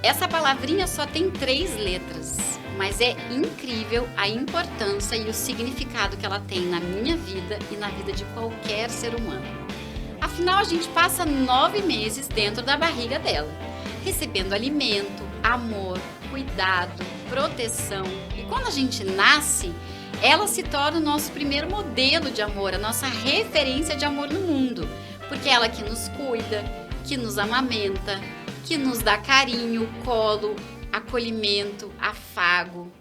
Essa palavrinha só tem 3 letras, mas é incrível a importância e o significado que ela tem na minha vida e na vida de qualquer ser humano. Afinal, a gente passa 9 meses dentro da barriga dela, recebendo alimento, amor, cuidado, proteção. E quando a gente nasce, ela se torna o nosso primeiro modelo de amor, a nossa referência de amor no mundo, porque é ela que nos cuida, que nos amamenta, que nos dá carinho, colo, acolhimento, afago.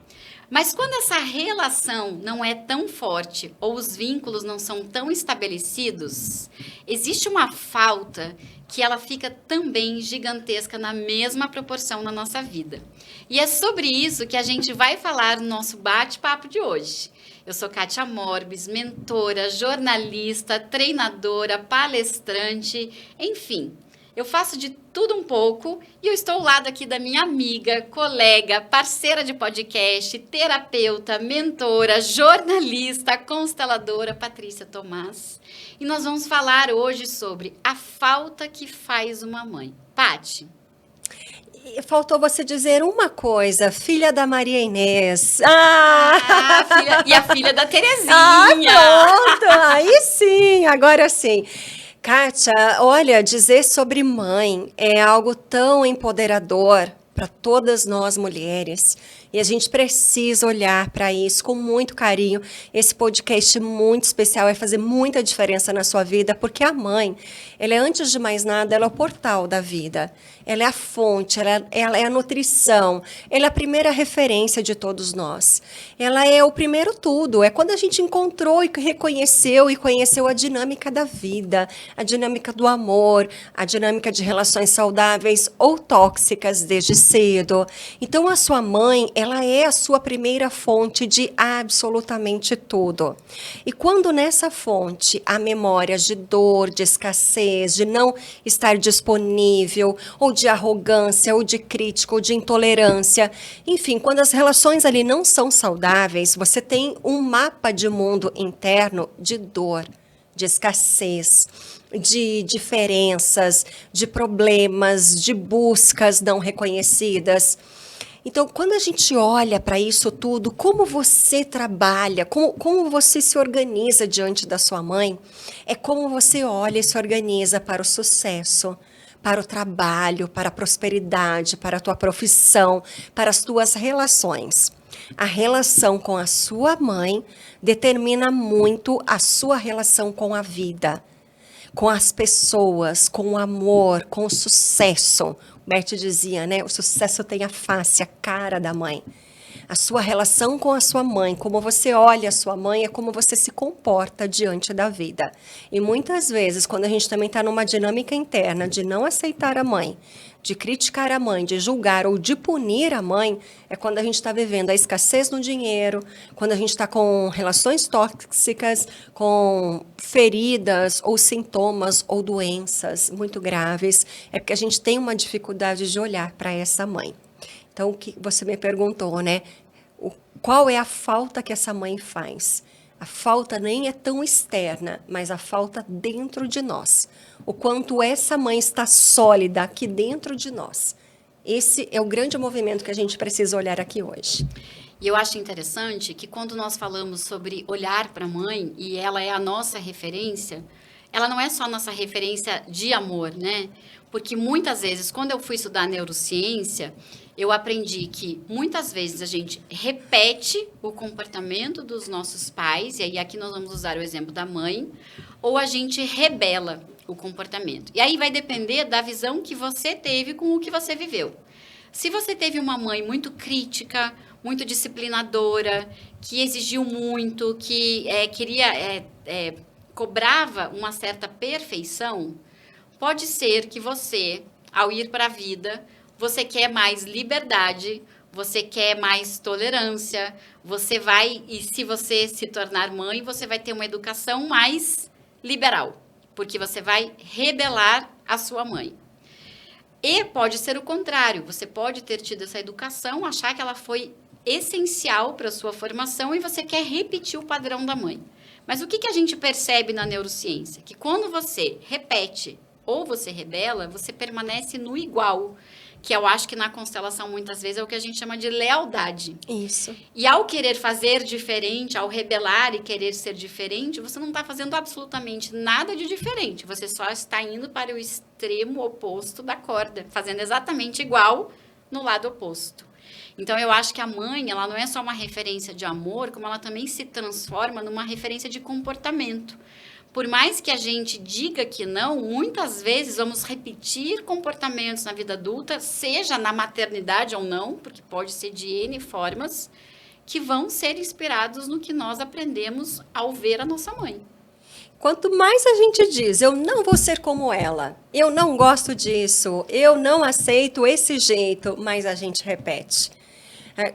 Mas quando essa relação não é tão forte ou os vínculos não são tão estabelecidos, existe uma falta que ela fica também gigantesca na mesma proporção na nossa vida. E é sobre isso que a gente vai falar no nosso bate-papo de hoje. Eu sou Kátia Morbis, mentora, jornalista, treinadora, palestrante, enfim. Eu faço de tudo um pouco e eu estou ao lado aqui da minha amiga, colega, parceira de podcast, terapeuta, mentora, jornalista, consteladora, Patrícia Tomás. E nós vamos falar hoje sobre a falta que faz uma mãe. Pati. Faltou você dizer uma coisa, filha da Maria Inês. E a filha da Terezinha. Pronto, aí sim, agora sim. Kátia, olha, dizer sobre mãe é algo tão empoderador para todas nós mulheres. E a gente precisa olhar para isso com muito carinho. Esse podcast muito especial vai fazer muita diferença na sua vida, porque a mãe, ela é, antes de mais nada, ela é o portal da vida. Ela é a fonte, ela é a nutrição, ela é a primeira referência de todos nós. Ela é o primeiro tudo, é quando a gente encontrou e reconheceu e conheceu a dinâmica da vida, a dinâmica do amor, a dinâmica de relações saudáveis ou tóxicas desde cedo. Então, a sua mãe, ela é a sua primeira fonte de absolutamente tudo. E quando nessa fonte há memórias de dor, de escassez, de não estar disponível, ou de arrogância, ou de crítica, ou de intolerância, enfim, quando as relações ali não são saudáveis, você tem um mapa de mundo interno de dor, de escassez, de diferenças, de problemas, de buscas não reconhecidas. Então, quando a gente olha para isso tudo, como você trabalha, como você se organiza diante da sua mãe, é como você olha e se organiza para o sucesso, para o trabalho, para a prosperidade, para a tua profissão, para as tuas relações. A relação com a sua mãe determina muito a sua relação com a vida, com as pessoas, com o amor, com o sucesso. O Bert dizia, né? O sucesso tem a face, a cara da mãe. A sua relação com a sua mãe, como você olha a sua mãe, é como você se comporta diante da vida. E muitas vezes, quando a gente também está numa dinâmica interna de não aceitar a mãe, de criticar a mãe, de julgar ou de punir a mãe, é quando a gente está vivendo a escassez no dinheiro, quando a gente está com relações tóxicas, com feridas ou sintomas ou doenças muito graves, é porque a gente tem uma dificuldade de olhar para essa mãe. Então, o que você me perguntou, né? Qual é a falta que essa mãe faz? A falta nem é tão externa, mas a falta dentro de nós. O quanto essa mãe está sólida aqui dentro de nós. Esse é o grande movimento que a gente precisa olhar aqui hoje. E eu acho interessante que quando nós falamos sobre olhar para a mãe, e ela é a nossa referência, ela não é só a nossa referência de amor, né? Porque muitas vezes, quando eu fui estudar neurociência, eu aprendi que muitas vezes a gente repete o comportamento dos nossos pais, e aí aqui nós vamos usar o exemplo da mãe, ou a gente rebela o comportamento. E aí vai depender da visão que você teve com o que você viveu. Se você teve uma mãe muito crítica, muito disciplinadora, que exigiu muito, que cobrava uma certa perfeição, pode ser que você, ao ir para a vida, você quer mais liberdade, você quer mais tolerância, e se você se tornar mãe, você vai ter uma educação mais liberal, porque você vai rebelar a sua mãe. E pode ser o contrário, você pode ter tido essa educação, achar que ela foi essencial para a sua formação e você quer repetir o padrão da mãe. Mas o que a gente percebe na neurociência? Que quando você repete ou você rebela, você permanece no igual, que eu acho que na constelação muitas vezes é o que a gente chama de lealdade. Isso. E ao querer fazer diferente, ao rebelar e querer ser diferente, você não está fazendo absolutamente nada de diferente. Você só está indo para o extremo oposto da corda, fazendo exatamente igual no lado oposto. Então, eu acho que a mãe, ela não é só uma referência de amor, como ela também se transforma numa referência de comportamento. Por mais que a gente diga que não, muitas vezes vamos repetir comportamentos na vida adulta, seja na maternidade ou não, porque pode ser de N formas, que vão ser inspirados no que nós aprendemos ao ver a nossa mãe. Quanto mais a gente diz, eu não vou ser como ela, eu não gosto disso, eu não aceito esse jeito, mais a gente repete.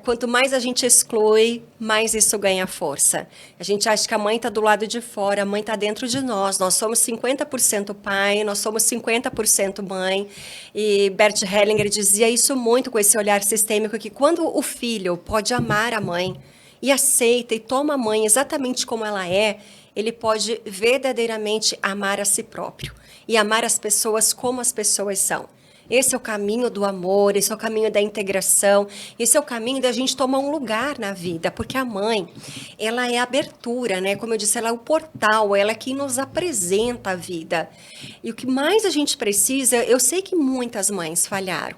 Quanto mais a gente exclui, mais isso ganha força. A gente acha que a mãe está do lado de fora, a mãe está dentro de nós. Nós somos 50% pai, nós somos 50% mãe. E Bert Hellinger dizia isso muito com esse olhar sistêmico, que quando o filho pode amar a mãe e aceita e toma a mãe exatamente como ela é, ele pode verdadeiramente amar a si próprio e amar as pessoas como as pessoas são. Esse é o caminho do amor, esse é o caminho da integração, esse é o caminho da gente tomar um lugar na vida, porque a mãe, ela é a abertura, né? Como eu disse, ela é o portal, ela é quem nos apresenta a vida. E o que mais a gente precisa, eu sei que muitas mães falharam.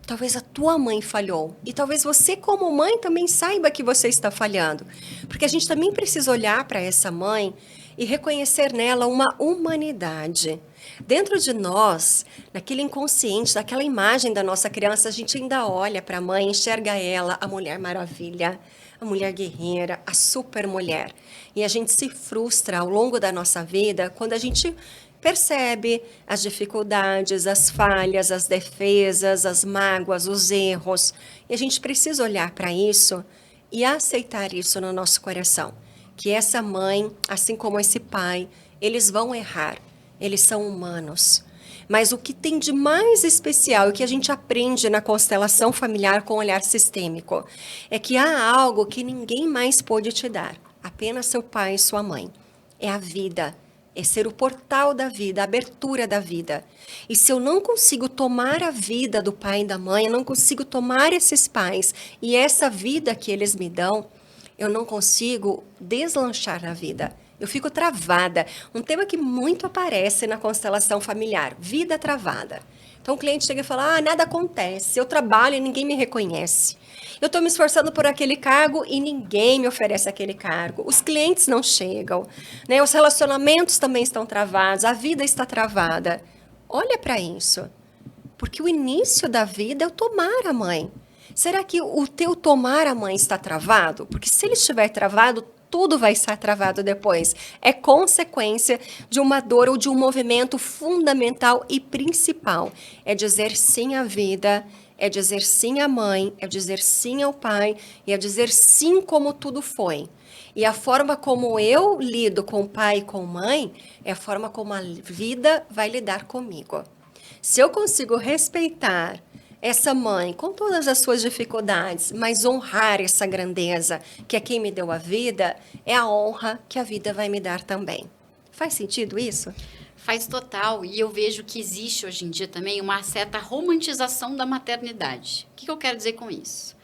Talvez a tua mãe falhou. E talvez você, como mãe, também saiba que você está falhando. Porque a gente também precisa olhar para essa mãe e reconhecer nela uma humanidade. Dentro de nós, naquele inconsciente, daquela imagem da nossa criança, a gente ainda olha para a mãe, enxerga ela, a Mulher Maravilha, a mulher guerreira, a super mulher. E a gente se frustra ao longo da nossa vida quando a gente percebe as dificuldades, as falhas, as defesas, as mágoas, os erros. E a gente precisa olhar para isso e aceitar isso no nosso coração. Que essa mãe, assim como esse pai, eles vão errar. Eles são humanos. Mas o que tem de mais especial, o que a gente aprende na constelação familiar com olhar sistêmico, é que há algo que ninguém mais pode te dar. Apenas seu pai e sua mãe. É a vida. É ser o portal da vida, a abertura da vida. E se eu não consigo tomar a vida do pai e da mãe, eu não consigo tomar esses pais e essa vida que eles me dão, eu não consigo deslanchar na vida. Eu fico travada. Um tema que muito aparece na constelação familiar, vida travada. Então o cliente chega e fala, nada acontece, eu trabalho e ninguém me reconhece. Eu estou me esforçando por aquele cargo e ninguém me oferece aquele cargo. Os clientes não chegam, né? Os relacionamentos também estão travados, a vida está travada. Olha para isso, porque o início da vida é o tomar a mãe. Será que o teu tomar a mãe está travado? Porque se ele estiver travado, tudo vai estar travado depois. É consequência de uma dor ou de um movimento fundamental e principal. É dizer sim à vida, é dizer sim à mãe, é dizer sim ao pai, e é dizer sim como tudo foi. E a forma como eu lido com pai e com mãe é a forma como a vida vai lidar comigo. Se eu consigo respeitar essa mãe, com todas as suas dificuldades, mas honrar essa grandeza, que é quem me deu a vida, é a honra que a vida vai me dar também. Faz sentido isso? Faz total. E eu vejo que existe hoje em dia também uma certa romantização da maternidade. O que eu quero dizer com isso?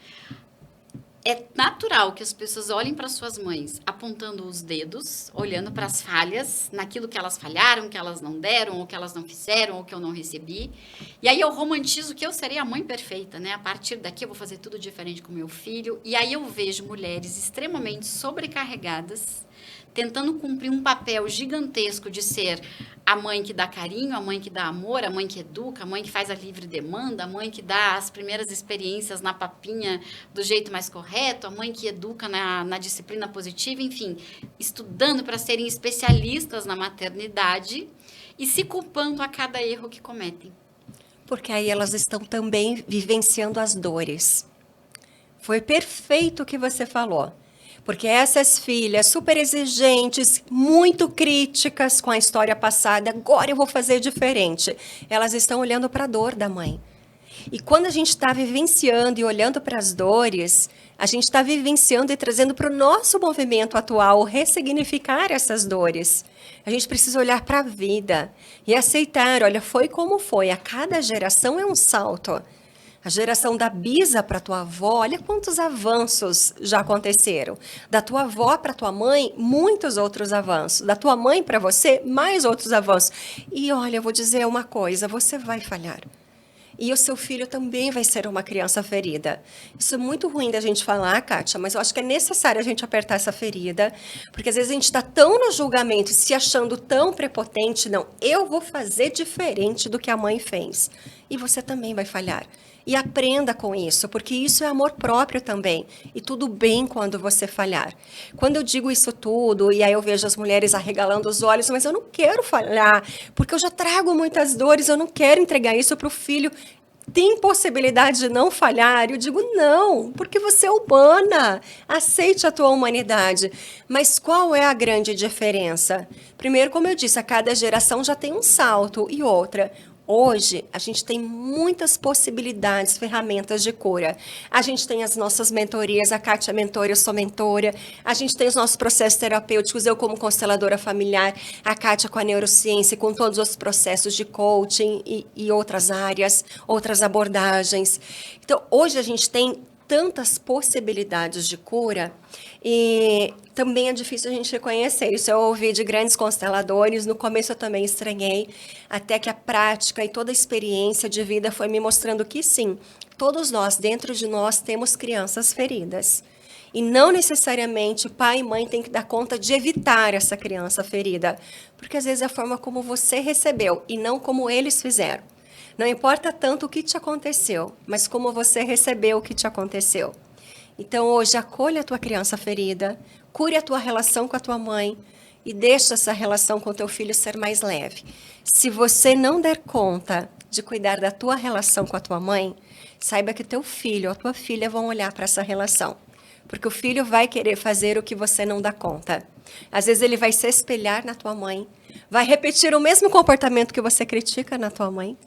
É natural que as pessoas olhem para suas mães apontando os dedos, olhando para as falhas, naquilo que elas falharam, que elas não deram, ou que elas não fizeram, ou que eu não recebi. E aí eu romantizo que eu serei a mãe perfeita, né? A partir daqui eu vou fazer tudo diferente com meu filho. E aí eu vejo mulheres extremamente sobrecarregadas, tentando cumprir um papel gigantesco de ser a mãe que dá carinho, a mãe que dá amor, a mãe que educa, a mãe que faz a livre demanda, a mãe que dá as primeiras experiências na papinha do jeito mais correto, a mãe que educa na disciplina positiva, enfim, estudando para serem especialistas na maternidade e se culpando a cada erro que cometem. Porque aí elas estão também vivenciando as dores. Foi perfeito o que você falou. Porque essas filhas super exigentes, muito críticas com a história passada, agora eu vou fazer diferente. Elas estão olhando para a dor da mãe. E quando a gente está vivenciando e olhando para as dores, a gente está vivenciando e trazendo para o nosso movimento atual ressignificar essas dores. A gente precisa olhar para a vida e aceitar, olha, foi como foi. A cada geração é um salto. A geração da bisa para tua avó, olha quantos avanços já aconteceram. Da tua avó para tua mãe, muitos outros avanços. Da tua mãe para você, mais outros avanços. E olha, eu vou dizer uma coisa, você vai falhar. E o seu filho também vai ser uma criança ferida. Isso é muito ruim da gente falar, Kátia, mas eu acho que é necessário a gente apertar essa ferida, porque às vezes a gente está tão no julgamento, se achando tão prepotente, não, eu vou fazer diferente do que a mãe fez. E você também vai falhar. E aprenda com isso, porque isso é amor próprio também. E tudo bem quando você falhar. Quando eu digo isso tudo, e aí eu vejo as mulheres arregalando os olhos, mas eu não quero falhar, porque eu já trago muitas dores, eu não quero entregar isso para o filho. Tem possibilidade de não falhar? Eu digo não, porque você é humana. Aceite a tua humanidade. Mas qual é a grande diferença? Primeiro, como eu disse, a cada geração já tem um salto. E outra, hoje, a gente tem muitas possibilidades, ferramentas de cura. A gente tem as nossas mentorias, a Kátia é mentora, eu sou mentora. A gente tem os nossos processos terapêuticos, eu como consteladora familiar, a Kátia com a neurociência, com todos os processos de coaching e outras áreas, outras abordagens. Então, hoje a gente tem tantas possibilidades de cura e também é difícil a gente reconhecer. Isso eu ouvi de grandes consteladores, no começo eu também estranhei, até que a prática e toda a experiência de vida foi me mostrando que sim, todos nós, dentro de nós, temos crianças feridas. E não necessariamente pai e mãe têm que dar conta de evitar essa criança ferida, porque às vezes é a forma como você recebeu e não como eles fizeram. Não importa tanto o que te aconteceu, mas como você recebeu o que te aconteceu. Então, hoje, acolha a tua criança ferida, cure a tua relação com a tua mãe e deixa essa relação com o teu filho ser mais leve. Se você não der conta de cuidar da tua relação com a tua mãe, saiba que teu filho ou a tua filha vão olhar para essa relação. Porque o filho vai querer fazer o que você não dá conta. Às vezes, ele vai se espelhar na tua mãe, vai repetir o mesmo comportamento que você critica na tua mãe,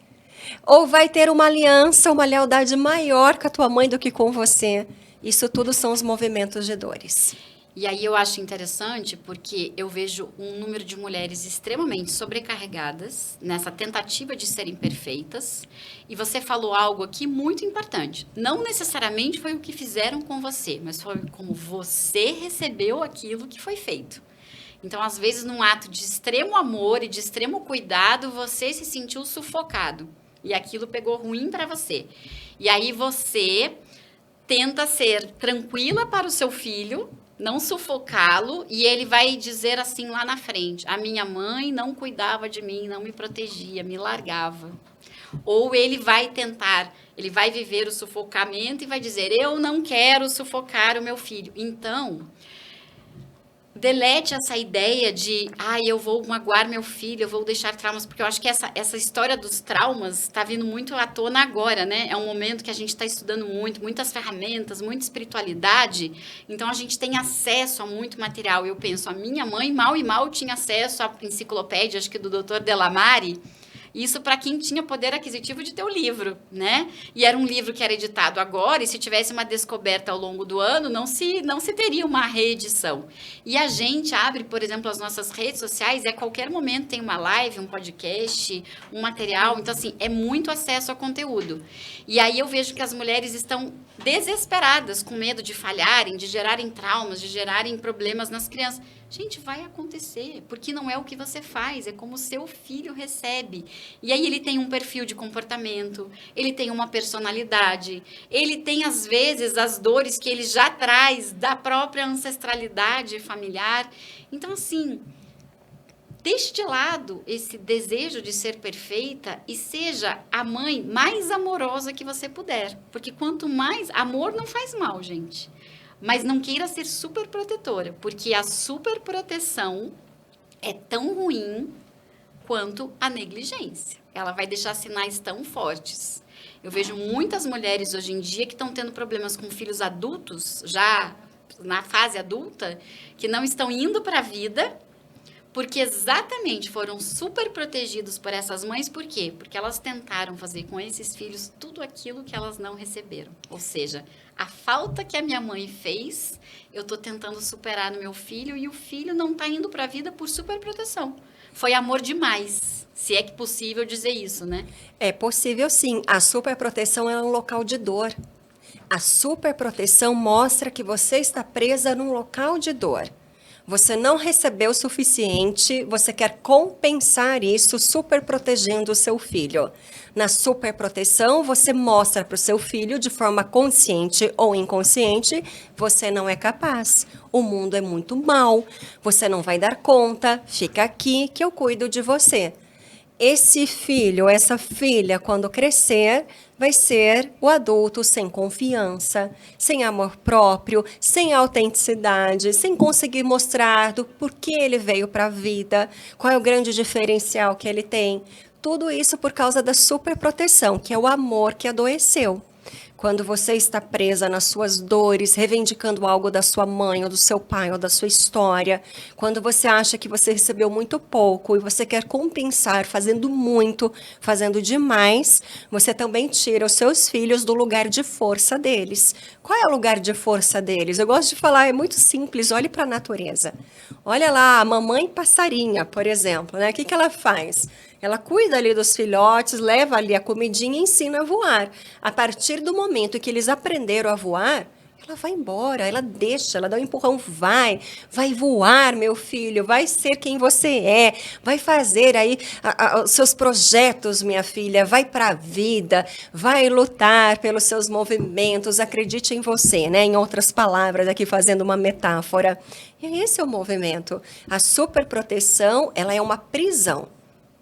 ou vai ter uma aliança, uma lealdade maior com a tua mãe do que com você. Isso tudo são os movimentos de dores. E aí eu acho interessante porque eu vejo um número de mulheres extremamente sobrecarregadas nessa tentativa de serem perfeitas. E você falou algo aqui muito importante. Não necessariamente foi o que fizeram com você, mas foi como você recebeu aquilo que foi feito. Então, às vezes, num ato de extremo amor e de extremo cuidado, você se sentiu sufocado. E aquilo pegou ruim para você. E aí você tenta ser tranquila para o seu filho, não sufocá-lo, e ele vai dizer assim lá na frente: a minha mãe não cuidava de mim, não me protegia, me largava. Ou ele vai tentar, ele vai viver o sufocamento e vai dizer: eu não quero sufocar o meu filho. Então, delete essa ideia de, eu vou magoar meu filho, eu vou deixar traumas, porque eu acho que essa história dos traumas está vindo muito à tona agora, né? É um momento que a gente está estudando muito, muitas ferramentas, muita espiritualidade, então a gente tem acesso a muito material. Eu penso, a minha mãe mal e mal tinha acesso à enciclopédia, acho que do Dr. Delamare. Isso para quem tinha poder aquisitivo de ter o livro, né? E era um livro que era editado agora, e se tivesse uma descoberta ao longo do ano, não se teria uma reedição. E a gente abre, por exemplo, as nossas redes sociais, e a qualquer momento tem uma live, um podcast, um material. Então, assim, é muito acesso ao conteúdo. E aí eu vejo que as mulheres estão desesperadas, com medo de falharem, de gerarem traumas, de gerarem problemas nas crianças. Gente, vai acontecer, porque não é o que você faz, é como o seu filho recebe. E aí ele tem um perfil de comportamento, ele tem uma personalidade, ele tem, às vezes, as dores que ele já traz da própria ancestralidade familiar. Então, assim, deixe de lado esse desejo de ser perfeita e seja a mãe mais amorosa que você puder. Porque quanto mais... Amor não faz mal, gente. Mas não queira ser super protetora, porque a super proteção é tão ruim quanto a negligência. Ela vai deixar sinais tão fortes. Eu vejo muitas mulheres hoje em dia que estão tendo problemas com filhos adultos, já na fase adulta, que não estão indo para a vida, porque exatamente foram super protegidos por essas mães. Por quê? Porque elas tentaram fazer com esses filhos tudo aquilo que elas não receberam. Ou seja, a falta que a minha mãe fez, eu estou tentando superar no meu filho, e o filho não está indo para a vida por super proteção. Foi amor demais, Se é que possível dizer isso, né? É possível sim. A superproteção é um local de dor. A superproteção mostra que você está presa num local de dor. Você não recebeu o suficiente, você quer compensar isso superprotegendo o seu filho. Na superproteção, você mostra para o seu filho, de forma consciente ou inconsciente, você não é capaz. O mundo é muito mau, você não vai dar conta, fica aqui que eu cuido de você. Esse filho, essa filha, quando crescer, vai ser o adulto sem confiança, sem amor próprio, sem autenticidade, sem conseguir mostrar do porquê ele veio para a vida, qual é o grande diferencial que ele tem. Tudo isso por causa da superproteção, que é o amor que adoeceu. Quando você está presa nas suas dores, reivindicando algo da sua mãe, ou do seu pai, ou da sua história, quando você acha que você recebeu muito pouco e você quer compensar fazendo muito, fazendo demais, você também tira os seus filhos do lugar de força deles. Qual é o lugar de força deles? Eu gosto de falar, é muito simples, olhe para a natureza. Olha lá, a mamãe passarinha, por exemplo, né? O que ela faz? Ela cuida ali dos filhotes, leva ali a comidinha e ensina a voar. A partir do momento que eles aprenderam a voar, ela vai embora, ela deixa, ela dá um empurrão, vai voar, meu filho, vai ser quem você é, vai fazer aí os seus projetos, minha filha, vai para a vida, vai lutar pelos seus movimentos, acredite em você, né? Em outras palavras, aqui fazendo uma metáfora. E esse é o movimento. A superproteção, ela é uma prisão.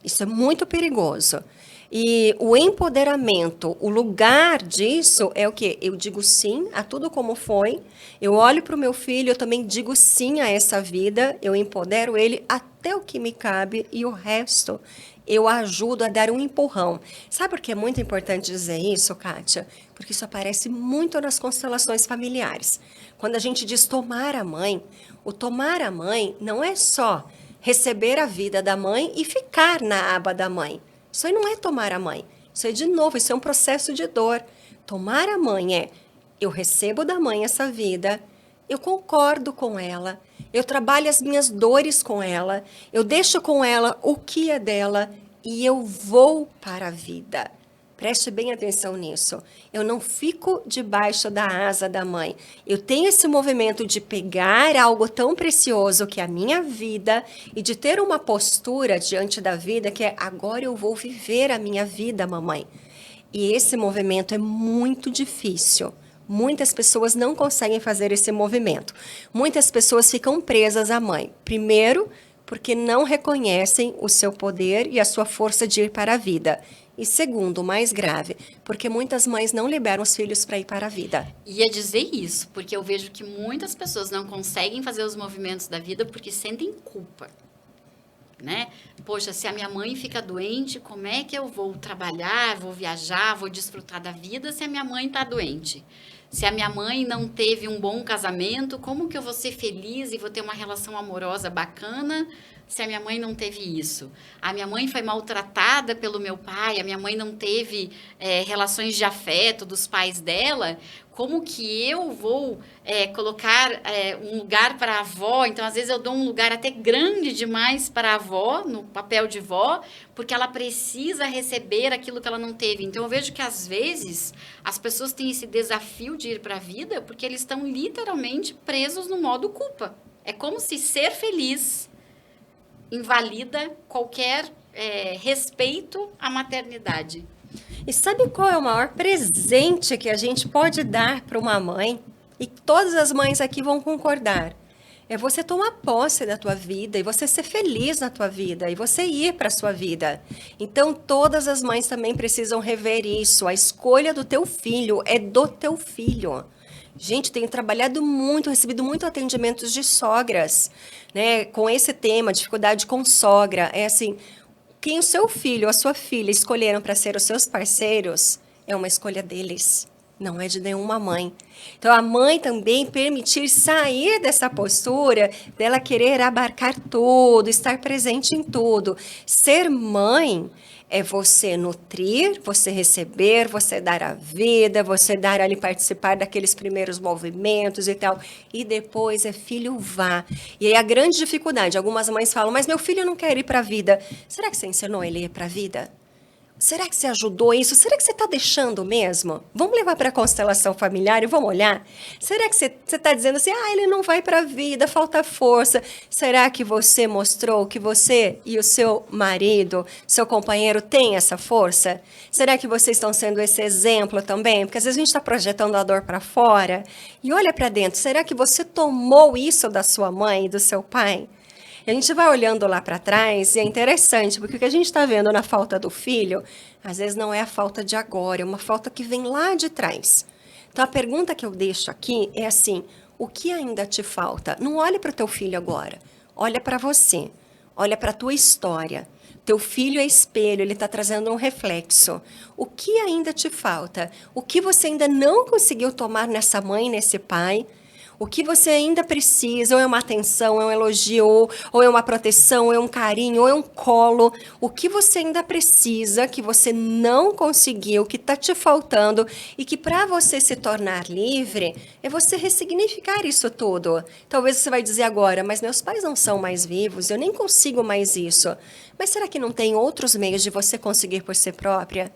Isso é muito perigoso. E o empoderamento, o lugar disso é o quê? Eu digo sim a tudo como foi, eu olho para o meu filho, eu também digo sim a essa vida, eu empodero ele até o que me cabe e o resto eu ajudo a dar um empurrão. Sabe por que é muito importante dizer isso, Kátia? Porque isso aparece muito nas constelações familiares. Quando a gente diz tomar a mãe, o tomar a mãe não é só receber a vida da mãe e ficar na aba da mãe. Isso aí não é tomar a mãe. Isso aí, de novo, isso é um processo de dor. Tomar a mãe é, eu recebo da mãe essa vida, eu concordo com ela, eu trabalho as minhas dores com ela, eu deixo com ela o que é dela e eu vou para a vida. Preste bem atenção nisso. Eu não fico debaixo da asa da mãe. Eu tenho esse movimento de pegar algo tão precioso que é a minha vida e de ter uma postura diante da vida que é agora eu vou viver a minha vida, mamãe. E esse movimento é muito difícil. Muitas pessoas não conseguem fazer esse movimento. Muitas pessoas ficam presas à mãe. Primeiro, porque não reconhecem o seu poder e a sua força de ir para a vida. E segundo, mais grave, porque muitas mães não liberam os filhos para ir para a vida. Ia dizer isso, porque eu vejo que muitas pessoas não conseguem fazer os movimentos da vida porque sentem culpa, né? Poxa, se a minha mãe fica doente, como é que eu vou trabalhar, vou viajar, vou desfrutar da vida se a minha mãe está doente? Se a minha mãe não teve um bom casamento, como que eu vou ser feliz e vou ter uma relação amorosa bacana se a minha mãe não teve isso? A minha mãe foi maltratada pelo meu pai, a minha mãe não teve relações de afeto dos pais dela, como que eu vou colocar um lugar para a avó? Então, às vezes, eu dou um lugar até grande demais para a avó, no papel de vó, porque ela precisa receber aquilo que ela não teve. Então, eu vejo que, às vezes, as pessoas têm esse desafio de ir para a vida porque eles estão literalmente presos no modo culpa. É como se ser feliz invalida qualquer respeito à maternidade. E sabe qual é o maior presente que a gente pode dar para uma mãe? E todas as mães aqui vão concordar. É você tomar posse da tua vida e você ser feliz na tua vida e você ir para a sua vida. Então, todas as mães também precisam rever isso. A escolha do teu filho é do teu filho. Gente, tenho trabalhado muito, recebido muito atendimentos de sogras, né? Com esse tema, dificuldade com sogra. É assim, quem o seu filho ou a sua filha escolheram para ser os seus parceiros é uma escolha deles. Não é de nenhuma mãe. Então, a mãe também permitir sair dessa postura dela querer abarcar tudo, estar presente em tudo. Ser mãe é você nutrir, você receber, você dar a vida, você dar ali, participar daqueles primeiros movimentos e tal. E depois é filho vá. E aí a grande dificuldade, algumas mães falam, mas meu filho não quer ir para a vida. Será que você ensinou ele a ir para a vida? Será que você ajudou isso? Será que você está deixando mesmo? Vamos levar para a constelação familiar e vamos olhar? Será que você está dizendo assim, ele não vai para a vida, falta força? Será que você mostrou que você e o seu marido, seu companheiro, têm essa força? Será que vocês estão sendo esse exemplo também? Porque às vezes a gente está projetando a dor para fora e olha para dentro. Será que você tomou isso da sua mãe e do seu pai? A gente vai olhando lá para trás e é interessante, porque o que a gente está vendo na falta do filho, às vezes não é a falta de agora, é uma falta que vem lá de trás. Então, a pergunta que eu deixo aqui é assim, o que ainda te falta? Não olhe para o teu filho agora, olha para você, olha para a tua história. Teu filho é espelho, ele está trazendo um reflexo. O que ainda te falta? O que você ainda não conseguiu tomar nessa mãe, nesse pai? O que você ainda precisa, ou é uma atenção, ou é um elogio, ou é uma proteção, ou é um carinho, ou é um colo. O que você ainda precisa, que você não conseguiu, que está te faltando, e que para você se tornar livre, é você ressignificar isso tudo. Talvez você vai dizer agora, mas meus pais não são mais vivos, eu nem consigo mais isso. Mas será que não tem outros meios de você conseguir por si própria?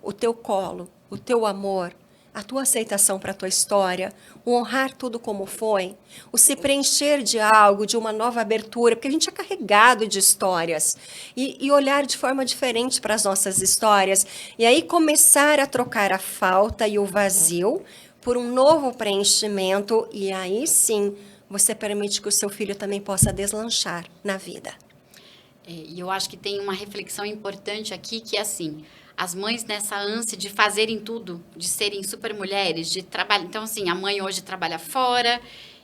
O teu colo, o teu amor, a tua aceitação para a tua história, o honrar tudo como foi, o se preencher de algo, de uma nova abertura, porque a gente é carregado de histórias, e olhar de forma diferente para as nossas histórias, e aí começar a trocar a falta e o vazio por um novo preenchimento, e aí sim você permite que o seu filho também possa deslanchar na vida. E eu acho que tem uma reflexão importante aqui, que é assim, as mães nessa ânsia de fazerem tudo, de serem super mulheres, de trabalhar. Então, assim, a mãe hoje trabalha fora,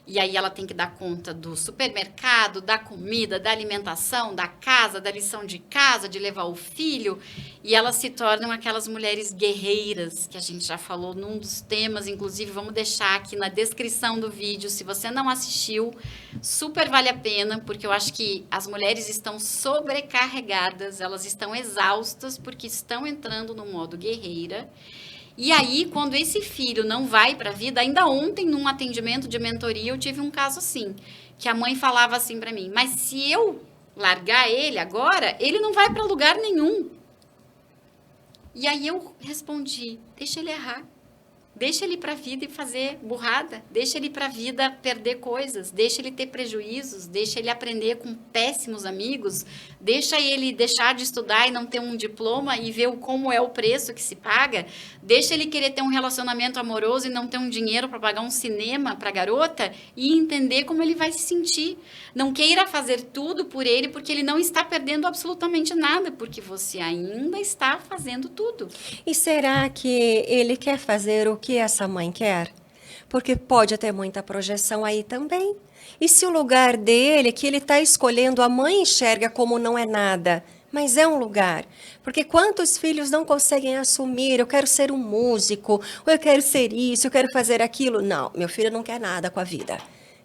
e aí ela tem que dar conta do supermercado, da comida, da alimentação, da casa, da lição de casa, de levar o filho, e elas se tornam aquelas mulheres guerreiras, que a gente já falou num dos temas, inclusive vamos deixar aqui na descrição do vídeo, se você não assistiu, super vale a pena, porque eu acho que as mulheres estão sobrecarregadas, elas estão exaustas, porque estão entrando no modo guerreira. E aí, quando esse filho não vai para a vida, ainda ontem, num atendimento de mentoria, eu tive um caso assim, que a mãe falava assim para mim, mas se eu largar ele agora, ele não vai para lugar nenhum. E aí eu respondi, deixa ele errar. Deixa ele ir para a vida e fazer burrada, deixa ele ir para a vida perder coisas, deixa ele ter prejuízos, deixa ele aprender com péssimos amigos, deixa ele deixar de estudar e não ter um diploma e ver como é o preço que se paga, deixa ele querer ter um relacionamento amoroso e não ter um dinheiro para pagar um cinema para a garota e entender como ele vai se sentir. Não queira fazer tudo por ele porque ele não está perdendo absolutamente nada, porque você ainda está fazendo tudo. E será que ele quer fazer o que essa mãe quer? Porque pode ter muita projeção aí também. E se o lugar dele, que ele está escolhendo, a mãe enxerga como não é nada, mas é um lugar. Porque quantos filhos não conseguem assumir, eu quero ser um músico, ou eu quero ser isso, eu quero fazer aquilo. Não, meu filho não quer nada com a vida.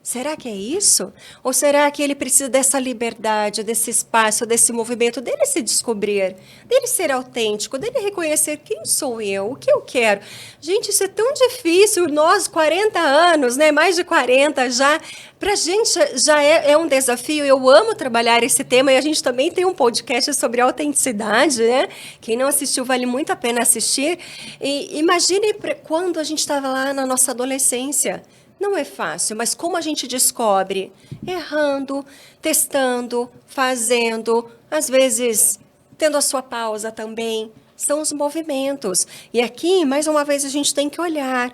Será que é isso? Ou será que ele precisa dessa liberdade, desse espaço, desse movimento, dele se descobrir, dele ser autêntico, dele reconhecer quem sou eu, o que eu quero? Gente, isso é tão difícil, nós, 40 anos, né, mais de 40 já, para a gente já é um desafio. Eu amo trabalhar esse tema e a gente também tem um podcast sobre autenticidade, né? Quem não assistiu, vale muito a pena assistir. E imagine quando a gente estava lá na nossa adolescência. Não é fácil, mas como a gente descobre? Errando, testando, fazendo, às vezes tendo a sua pausa também. São os movimentos. E aqui, mais uma vez, a gente tem que olhar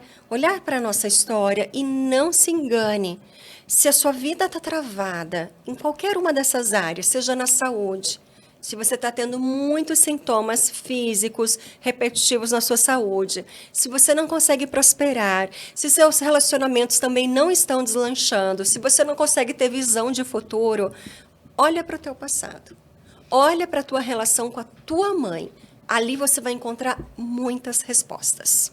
para a nossa história e não se engane. Se a sua vida está travada em qualquer uma dessas áreas, seja na saúde, se você está tendo muitos sintomas físicos repetitivos na sua saúde, se você não consegue prosperar, se seus relacionamentos também não estão deslanchando, se você não consegue ter visão de futuro, olha para o teu passado. Olha para a tua relação com a tua mãe. Ali você vai encontrar muitas respostas.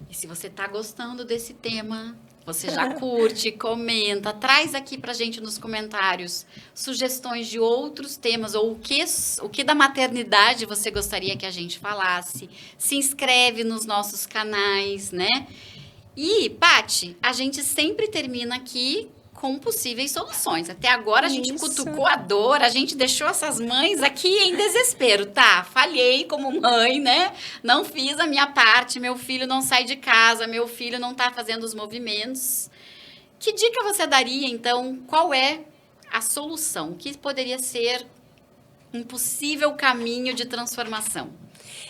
E se você está gostando desse tema, você já curte, comenta, traz aqui pra gente nos comentários sugestões de outros temas ou o que da maternidade você gostaria que a gente falasse. Se inscreve nos nossos canais, né? E, Paty, a gente sempre termina aqui com possíveis soluções. Até agora a gente cutucou a dor, a gente deixou essas mães aqui em desespero. Tá, falhei como mãe, né? Não fiz a minha parte, meu filho não sai de casa, meu filho não tá fazendo os movimentos. Que dica você daria, então? Qual é a solução? O que poderia ser um possível caminho de transformação?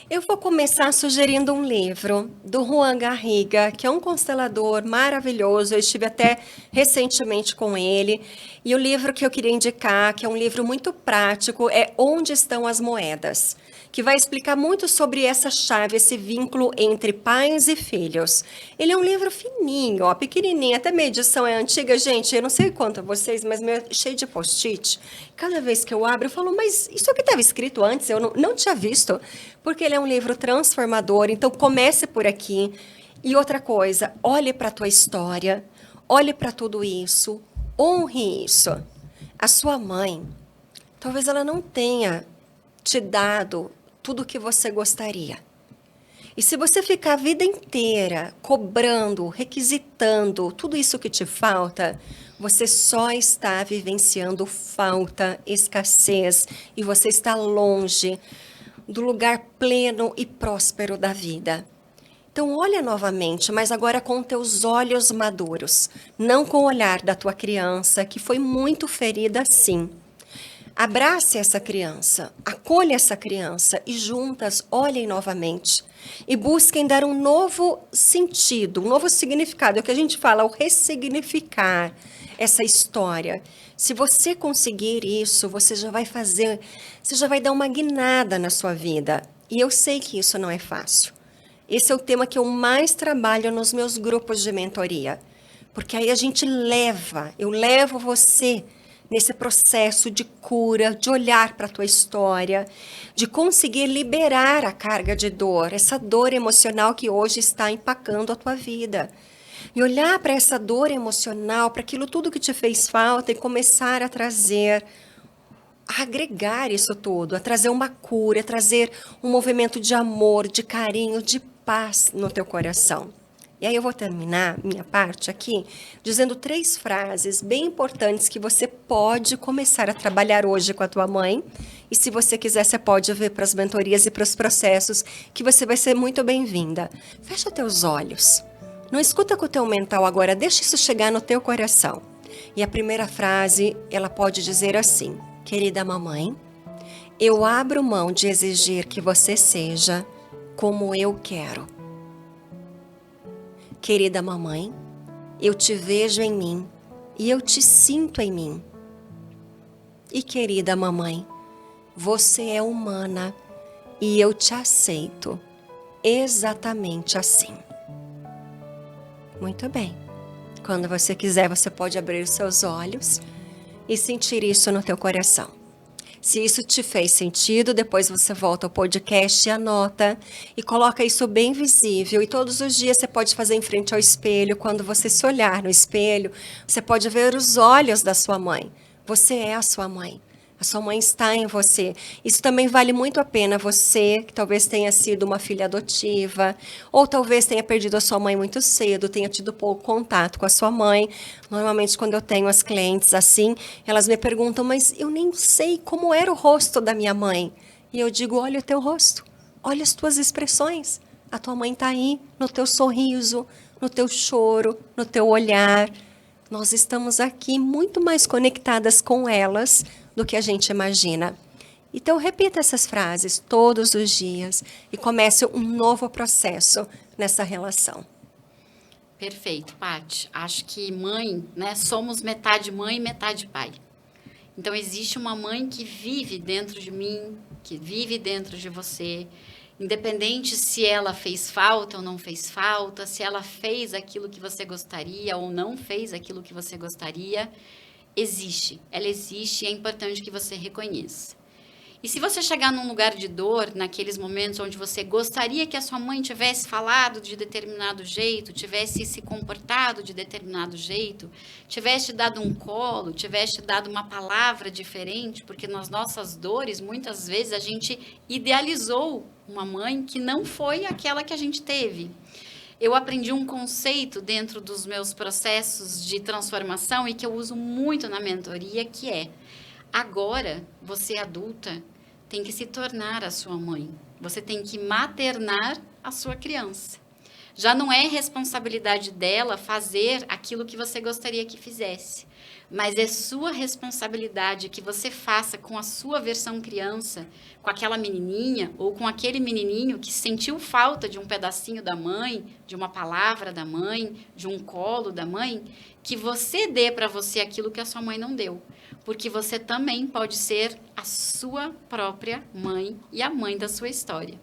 Eu vou começar sugerindo um livro do Juan Garriga, que é um constelador maravilhoso. Eu estive até recentemente com ele. E o livro que eu queria indicar, que é um livro muito prático, é Onde Estão as Moedas, que vai explicar muito sobre essa chave, esse vínculo entre pais e filhos. Ele é um livro fininho, ó, pequenininho, até minha edição é antiga. Gente, eu não sei quanto a vocês, mas meu é cheio de post-it. Cada vez que eu abro, eu falo, mas isso aqui estava escrito antes? Eu não tinha visto. Porque ele é um livro transformador, então comece por aqui. E outra coisa, olhe para a tua história, olhe para tudo isso, honre isso. A sua mãe, talvez ela não tenha te dado tudo o que você gostaria. E se você ficar a vida inteira cobrando, requisitando tudo isso que te falta, você só está vivenciando falta, escassez, e você está longe do lugar pleno e próspero da vida. Então, olha novamente, mas agora com teus olhos maduros, não com o olhar da tua criança, que foi muito ferida sim. Abrace essa criança, acolha essa criança e juntas olhem novamente e busquem dar um novo sentido, um novo significado. É o que a gente fala, o ressignificar essa história. Se você conseguir isso, você já vai dar uma guinada na sua vida. E eu sei que isso não é fácil. Esse é o tema que eu mais trabalho nos meus grupos de mentoria. Porque aí eu levo você nesse processo de cura, de olhar para a tua história, de conseguir liberar a carga de dor, essa dor emocional que hoje está empacando a tua vida. E olhar para essa dor emocional, para aquilo tudo que te fez falta e começar a trazer, a agregar isso tudo, a trazer uma cura, a trazer um movimento de amor, de carinho, de paz no teu coração. E aí eu vou terminar minha parte aqui dizendo 3 frases bem importantes que você pode começar a trabalhar hoje com a tua mãe. E se você quiser, você pode ver para as mentorias e para os processos, que você vai ser muito bem-vinda. Fecha teus olhos. Não escuta com o teu mental agora, deixa isso chegar no teu coração. E a primeira frase, ela pode dizer assim: querida mamãe, eu abro mão de exigir que você seja como eu quero. Querida mamãe, eu te vejo em mim e eu te sinto em mim. E querida mamãe, você é humana e eu te aceito exatamente assim. Muito bem. Quando você quiser, você pode abrir os seus olhos e sentir isso no teu coração. Se isso te fez sentido, depois você volta ao podcast e anota e coloca isso bem visível. E todos os dias você pode fazer em frente ao espelho. Quando você se olhar no espelho, você pode ver os olhos da sua mãe. Você é a sua mãe. A sua mãe está em você. Isso também vale muito a pena. Você, que talvez tenha sido uma filha adotiva, ou talvez tenha perdido a sua mãe muito cedo, tenha tido pouco contato com a sua mãe. Normalmente, quando eu tenho as clientes assim, elas me perguntam, mas eu nem sei como era o rosto da minha mãe. E eu digo, olha o teu rosto, olha as tuas expressões. A tua mãe está aí, no teu sorriso, no teu choro, no teu olhar. Nós estamos aqui muito mais conectadas com elas do que a gente imagina. Então, repita essas frases todos os dias e comece um novo processo nessa relação. Perfeito, Paty. Acho que mãe, né? Somos metade mãe e metade pai. Então, existe uma mãe que vive dentro de mim, que vive dentro de você, independente se ela fez falta ou não fez falta, se ela fez aquilo que você gostaria ou não fez aquilo que você gostaria, existe. Ela existe e é importante que você reconheça. E se você chegar num lugar de dor, naqueles momentos onde você gostaria que a sua mãe tivesse falado de determinado jeito, tivesse se comportado de determinado jeito, tivesse te dado um colo, tivesse te dado uma palavra diferente, porque nas nossas dores, muitas vezes a gente idealizou uma mãe que não foi aquela que a gente teve. Eu aprendi um conceito dentro dos meus processos de transformação e que eu uso muito na mentoria, que é: agora, você adulta tem que se tornar a sua mãe. Você tem que maternar a sua criança. Já não é responsabilidade dela fazer aquilo que você gostaria que fizesse, mas é sua responsabilidade que você faça com a sua versão criança, com aquela menininha ou com aquele menininho que sentiu falta de um pedacinho da mãe, de uma palavra da mãe, de um colo da mãe, que você dê para você aquilo que a sua mãe não deu. Porque você também pode ser a sua própria mãe e a mãe da sua história.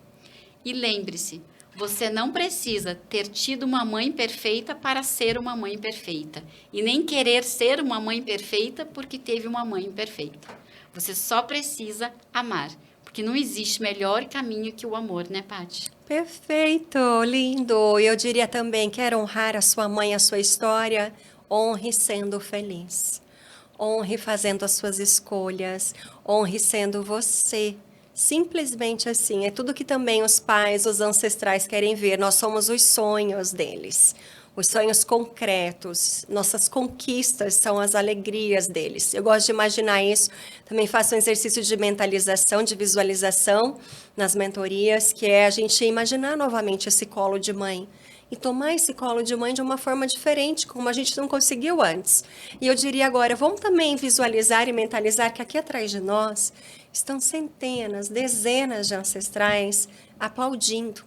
E lembre-se, você não precisa ter tido uma mãe perfeita para ser uma mãe perfeita. E nem querer ser uma mãe perfeita porque teve uma mãe imperfeita. Você só precisa amar. Porque não existe melhor caminho que o amor, né, Paty? Perfeito, lindo. Eu diria também, quer honrar a sua mãe, a sua história? Honre sendo feliz. Honre fazendo as suas escolhas. Honre sendo você. Simplesmente assim. É tudo que também os pais, os ancestrais querem ver. Nós somos os sonhos deles. Os sonhos concretos, nossas conquistas são as alegrias deles. Eu gosto de imaginar isso. Também faço um exercício de mentalização, de visualização nas mentorias, que é a gente imaginar novamente esse colo de mãe. E tomar esse colo de mãe de uma forma diferente, como a gente não conseguiu antes. E eu diria agora, vamos também visualizar e mentalizar que aqui atrás de nós estão centenas, dezenas de ancestrais aplaudindo,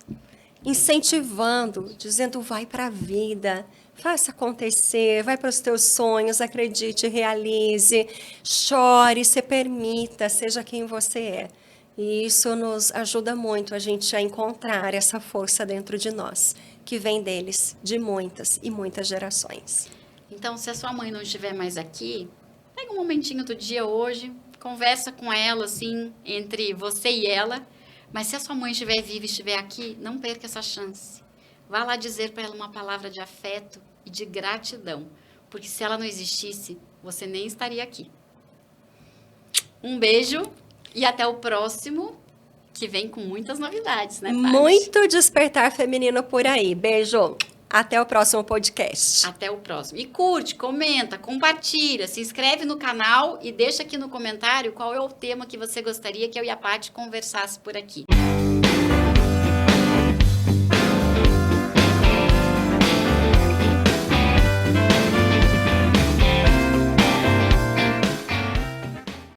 incentivando, dizendo vai para a vida, faça acontecer, vai para os teus sonhos, acredite, realize, chore, se permita, seja quem você é. E isso nos ajuda muito a gente a encontrar essa força dentro de nós, que vem deles, de muitas e muitas gerações. Então, se a sua mãe não estiver mais aqui, pega um momentinho do dia hoje, conversa com ela, assim, entre você e ela. Mas se a sua mãe estiver viva e estiver aqui, não perca essa chance. Vá lá dizer para ela uma palavra de afeto e de gratidão. Porque se ela não existisse, você nem estaria aqui. Um beijo e até o próximo, que vem com muitas novidades, né, Paty? Muito despertar feminino por aí. Beijo. Até o próximo podcast. Até o próximo. E curte, comenta, compartilha, se inscreve no canal e deixa aqui no comentário qual é o tema que você gostaria que eu e a Paty conversasse por aqui.